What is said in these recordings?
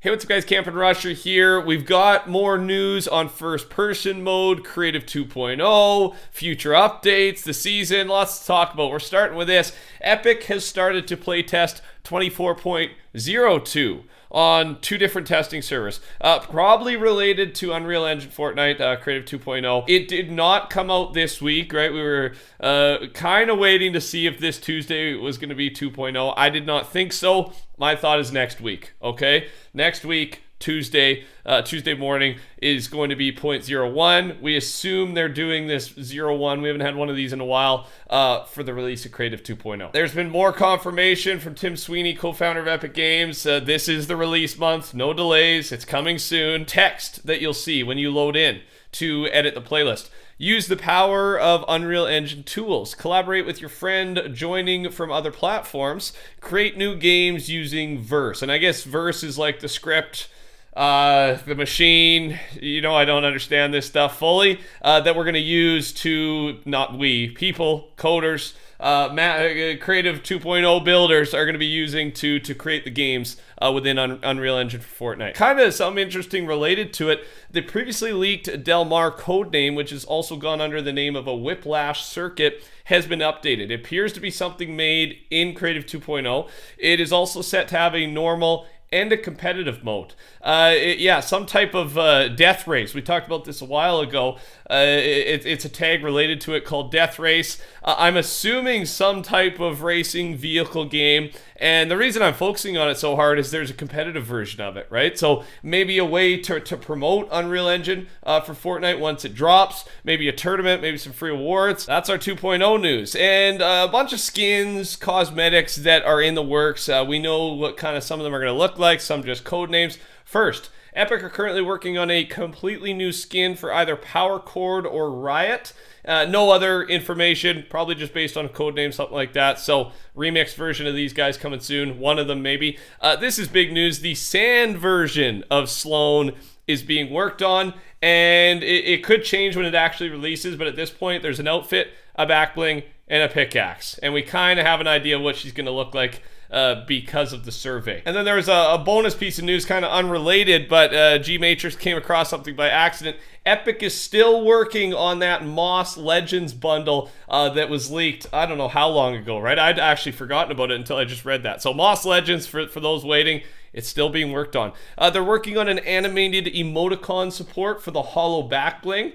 Hey, what's up guys, TheCampingRusher here. We've got more news on first person mode, Creative 2.0, future updates, the season, lots to talk about. We're starting with this. Epic has started to playtest 24.02 on two different testing servers, probably related to Unreal Engine Fortnite Creative 2.0. It did not come out this week, right? We were kind of waiting to see if this Tuesday was going to be 2.0. I did not think so. My thought is next week, okay? Next week, Tuesday morning is going to be 0.01. We assume they're doing this 0.1. We haven't had one of these in a while for the release of Creative 2.0. There's been more confirmation from Tim Sweeney, co-founder of Epic Games. This is the release month. No delays. It's coming soon. Text that you'll see when you load in to edit the playlist. Use the power of Unreal Engine tools. Collaborate with your friend joining from other platforms. Create new games using Verse. And I guess Verse is like the script, the machine, I don't understand this stuff fully, that we're going to use to, not we, people, coders, Creative 2.0 builders are going to be using to create the games within Unreal Engine for Fortnite. Kind of something interesting related to it. The previously leaked Del Mar codename, which has also gone under the name of a Whiplash circuit, has been updated. It appears to be something made in Creative 2.0. It is also set to have a normal and a competitive mode. Some type of death race. We talked about this a while ago. It's a tag related to it called Death Race. I'm assuming some type of racing vehicle game. And the reason I'm focusing on it so hard is there's a competitive version of it, right? So maybe a way to promote Unreal Engine for Fortnite once it drops. Maybe a tournament, maybe some free awards. That's our 2.0 news. And a bunch of skins, cosmetics that are in the works. We know what kind of some of them are going to look like, some just code names. First, Epic are currently working on a completely new skin for either Power Chord or Riot. No other information, probably just based on a code name, something like that. So, remixed version of these guys coming soon. One of them maybe. This is big news. The sand version of Sloan is being worked on, and it could change when it actually releases, but at this point, there's an outfit, a back bling, and a pickaxe. And we kind of have an idea of what she's going to look like because of the survey. And then there was a bonus piece of news, kind of unrelated, but G-Matrix came across something by accident. Epic is still working on that Moss Legends bundle that was leaked, I don't know how long ago, right? I'd actually forgotten about it until I just read that. So Moss Legends, for those waiting, it's still being worked on. They're working on an animated emoticon support for the hollow back bling,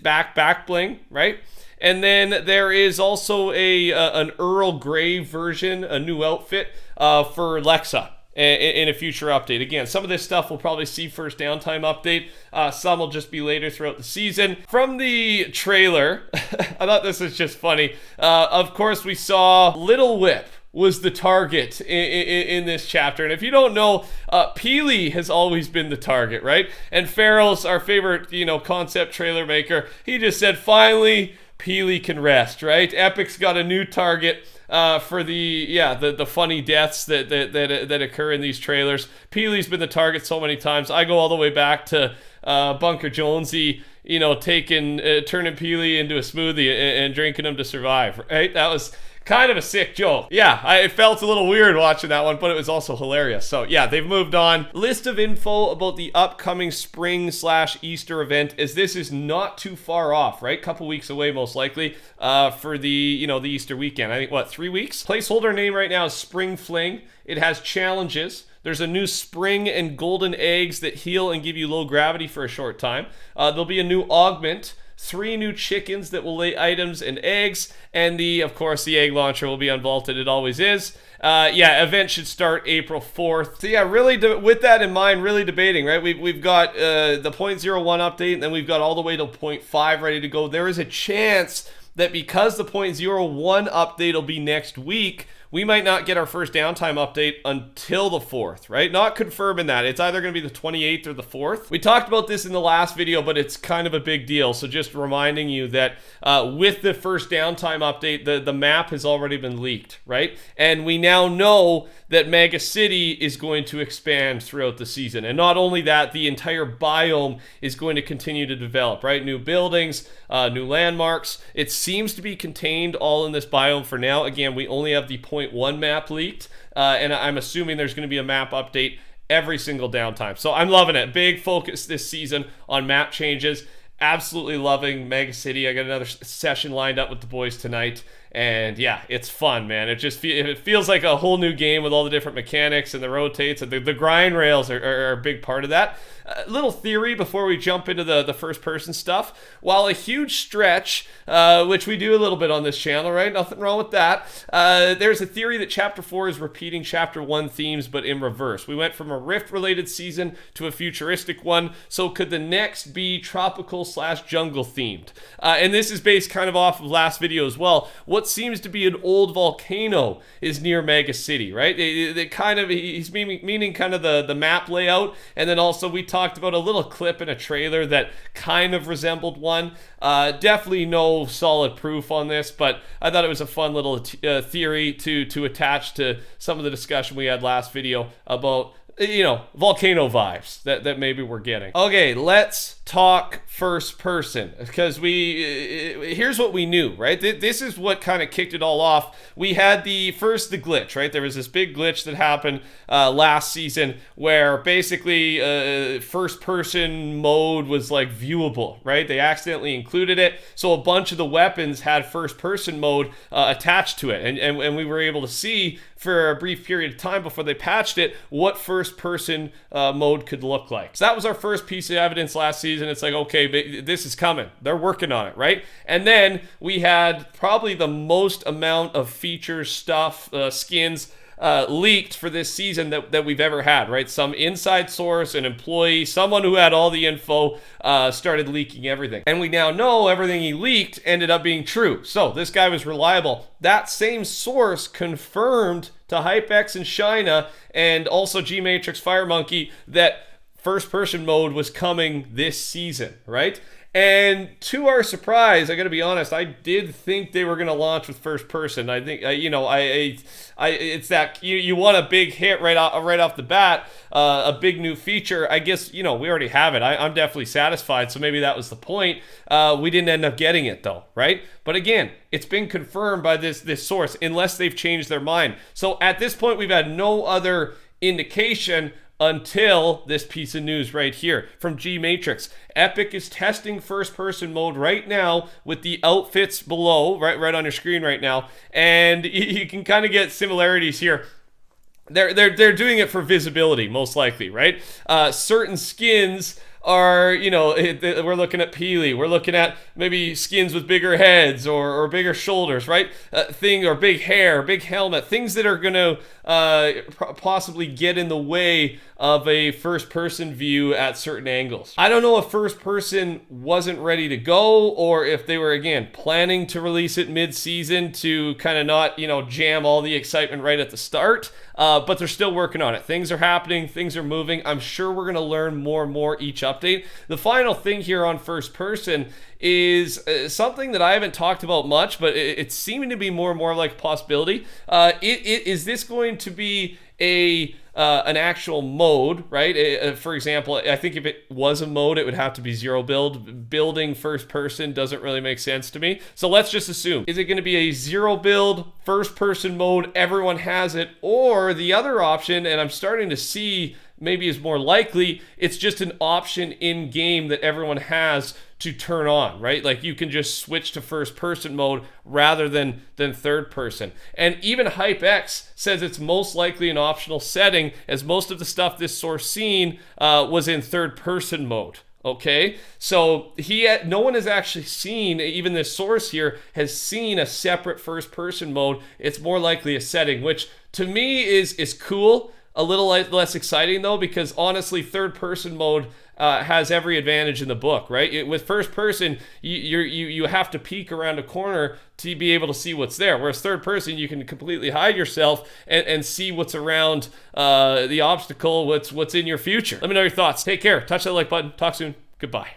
back bling, right? And then there is also an Earl Grey version, a new outfit for Lexa in a future update. Again, some of this stuff we'll probably see first downtime update. Some will just be later throughout the season. From the trailer, I thought this was just funny. Of course, we saw Little Whip was the target in this chapter. And if you don't know, Peely has always been the target, right? And Farrell's our favorite, concept trailer maker. He just said, finally, Peely can rest, right? Epic's got a new target for the funny deaths that occur in these trailers. Peely's been the target so many times. I go all the way back to Bunker Jonesy, turning Peely into a smoothie and drinking him to survive, right? That was kind of a sick joke. Yeah, I felt a little weird watching that one, but it was also hilarious. So yeah, they've moved on. List of info about the upcoming spring/Easter event, as this is not too far off, right? Couple weeks away, most likely, for the the Easter weekend. I think 3 weeks. Placeholder name right now is Spring Fling. It has challenges. There's a new spring and golden eggs that heal and give you low gravity for a short time. There'll be a new augment. 3 new chickens that will lay items and eggs, and of course, the egg launcher will be unvaulted. It always is. Event should start April 4th. So yeah, really, with that in mind, really debating, right? We've got the 0.01 update, and then we've got all the way to 0.5 ready to go. There is a chance that because the 0.01 update will be next week, we might not get our first downtime update until the 4th, right? Not confirming that. It's either going to be the 28th or the 4th. We talked about this in the last video, but it's kind of a big deal. So just reminding you that with the first downtime update, the map has already been leaked, right? And we now know that Mega City is going to expand throughout the season. And not only that, the entire biome is going to continue to develop, right? New buildings, new landmarks. It seems to be contained all in this biome for now. Again, we only have the 0.1 map leaked, and I'm assuming there's going to be a map update every single downtime. So I'm loving it. Big focus this season on map changes. Absolutely loving Mega City. I got another session lined up with the boys tonight. And yeah, it's fun, man. It feels like a whole new game with all the different mechanics and the rotates, and the grind rails are a big part of that. Little theory before we jump into the first person stuff. While a huge stretch, which we do a little bit on this channel, right? Nothing wrong with that. There's a theory that Chapter 4 is repeating Chapter 1 themes, but in reverse. We went from a Rift-related season to a futuristic one, so could the next be tropical/jungle themed? And this is based kind of off of last video as well. What seems to be an old volcano is near Mega City, right? He's meaning kind of the map layout, and then also we talked about a little clip in a trailer that kind of resembled one. Definitely no solid proof on this, but I thought it was a fun little theory to attach to some of the discussion we had last video about, volcano vibes that maybe we're getting. Okay, let's talk first person, because here's what we knew, right? This is what kind of kicked it all off. We had the glitch, right? There was this big glitch that happened last season where basically first person mode was like viewable, right? They accidentally included it, so a bunch of the weapons had first person mode attached to it, and we were able to see for a brief period of time before they patched it what first person mode could look like. So that was our first piece of evidence last season. It's like, okay, this is coming. They're working on it, right? And then we had probably the most amount of features, stuff, skins leaked for this season that we've ever had, right? Some inside source, an employee, someone who had all the info started leaking everything. And we now know everything he leaked ended up being true. So this guy was reliable. That same source confirmed to HypeX and China and also G-Matrix FireMonkey that first person mode was coming this season, right? And to our surprise, I got to be honest, I did think they were going to launch with first person. I think, it's that you want a big hit right off the bat, a big new feature. I guess, we already have it. I'm definitely satisfied. So maybe that was the point. We didn't end up getting it though, right? But again, it's been confirmed by this source, unless they've changed their mind. So at this point, we've had no other indication until this piece of news right here from G-Matrix. Epic is testing first-person mode right now with the outfits below, right on your screen right now, and you can kind of get similarities here. They're doing it for visibility, most likely, right? Certain skins are, we're looking at Peely, we're looking at maybe skins with bigger heads or bigger shoulders, right? Or big hair, big helmet, things that are going to possibly get in the way of a first-person view at certain angles. I don't know if first-person wasn't ready to go, or if they were, again, planning to release it mid-season to kind of not, jam all the excitement right at the start, but they're still working on it. Things are happening, things are moving. I'm sure we're going to learn more and more each update. The final thing here on first-person is something that I haven't talked about much, but it's seeming to be more and more like a possibility. Is this going to be an actual mode, right? For example, I think if it was a mode, it would have to be zero build. Building first person doesn't really make sense to me. So let's just assume, is it going to be a zero build first person mode? Everyone has it, or the other option, and I'm starting to see maybe is more likely, it's just an option in game that everyone has to turn on, right? Like you can just switch to first person mode rather than third person. And even HypeX says it's most likely an optional setting, as most of the stuff this source seen was in third person mode. Okay, so no one has actually seen, even this source here has seen a separate first person mode. It's more likely a setting, which to me is cool. A little less exciting though, because honestly, third person mode has every advantage in the book, right? With first person, you have to peek around a corner to be able to see what's there. Whereas third person, you can completely hide yourself and see what's around the obstacle, what's in your future. Let me know your thoughts. Take care. Touch that like button. Talk soon. Goodbye.